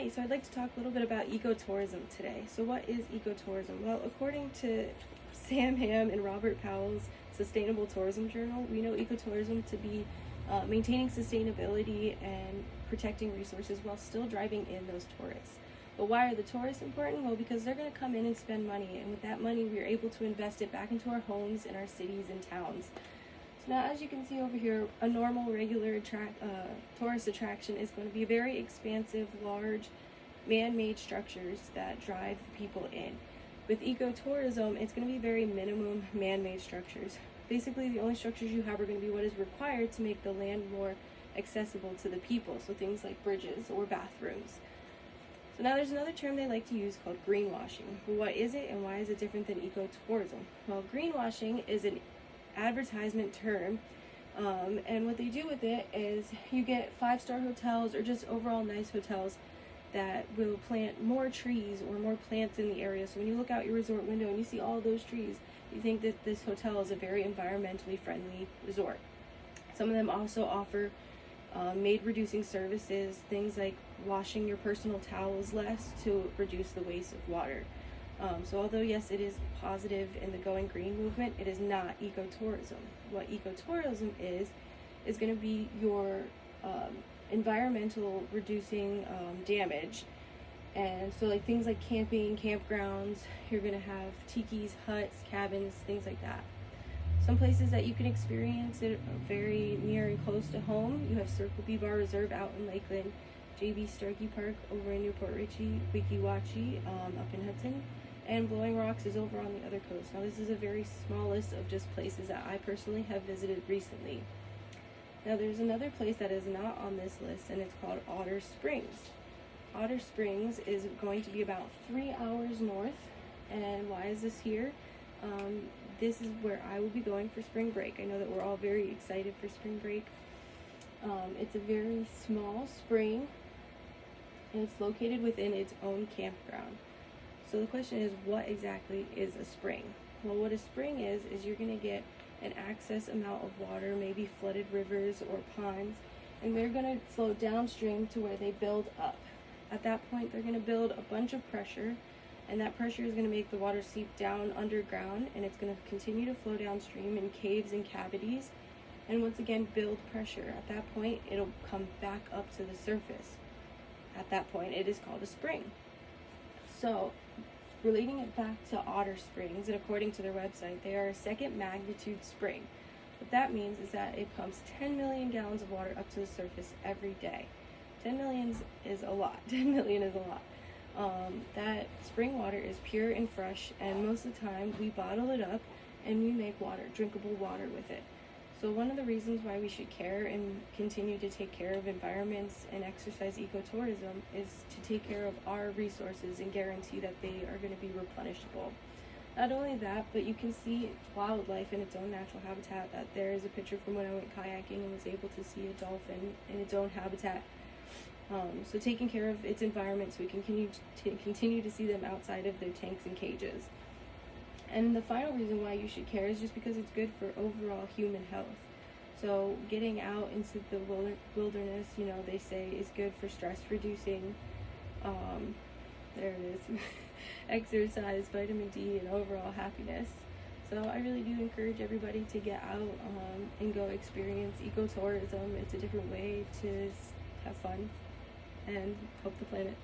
Hi, so I'd like to talk a little bit about ecotourism today. So what is ecotourism? Well, according to Sam Ham and Robert Powell's Sustainable Tourism Journal, we know ecotourism to be maintaining sustainability and protecting resources while still driving in those tourists. But why are the tourists important? Well, because they're going to come in and spend money, and with that money we are able to invest it back into our homes and our cities and towns. So now, as you can see over here, a normal, regular tourist attraction is going to be very expansive, large, man-made structures that drive the people in. With ecotourism, it's going to be very minimum man-made structures. Basically, the only structures you have are going to be what is required to make the land more accessible to the people, so things like bridges or bathrooms. So now there's another term they like to use called greenwashing. What is it and why is it different than ecotourism? Well, greenwashing is an advertisement term, and what they do with it is you get five-star hotels or just overall nice hotels that will plant more trees or more plants in the area. So when you look out your resort window and you see all those trees, you think that this hotel is a very environmentally friendly resort. Some of them also offer maid reducing services, things like washing your personal towels less to reduce the waste of water. So although yes, it is positive in the Going Green movement, it is not ecotourism. What ecotourism is going to be your environmental reducing damage. And so like things like camping, campgrounds, you're going to have tikis, huts, cabins, things like that. Some places that you can experience it very near and close to home, you have Circle B Bar Reserve out in Lakeland, JB Starkey Park over in Newport Richey, Weeki Wachee up in Hudson, and Blowing Rocks is over on the other coast. Now this is a very small list of just places that I personally have visited recently. Now there's another place that is not on this list, and it's called Otter Springs. Otter Springs is going to be about 3 hours north. And why is this here? This is where I will be going for spring break. I know that we're all very excited for spring break. It's a very small spring, and it's located within its own campground. So the question is, what exactly is a spring? Well, what a spring is you're going to get an excess amount of water, maybe flooded rivers or ponds, and they're going to flow downstream to where they build up. At that point, they're going to build a bunch of pressure, and that pressure is going to make the water seep down underground, and it's going to continue to flow downstream in caves and cavities, and once again build pressure. At that point, it'll come back up to the surface. At that point, it is called a spring. So, relating it back to Otter Springs, and according to their website, they are a second magnitude spring. What that means is that it pumps 10 million gallons of water up to the surface every day. 10 million is a lot. 10 million is a lot. That spring water is pure and fresh, and most of the time we bottle it up and we make water, drinkable water with it. So one of the reasons why we should care and continue to take care of environments and exercise ecotourism is to take care of our resources and guarantee that they are going to be replenishable. Not only that, but you can see wildlife in its own natural habitat. That there is a picture from when I went kayaking and was able to see a dolphin in its own habitat. So taking care of its environment so we can continue to see them outside of their tanks and cages. And the final reason why you should care is just because it's good for overall human health. So getting out into the wilderness, they say is good for stress reducing, there it is, exercise, vitamin D, and overall happiness. So I really do encourage everybody to get out and go experience ecotourism. It's a different way to have fun and help the planet.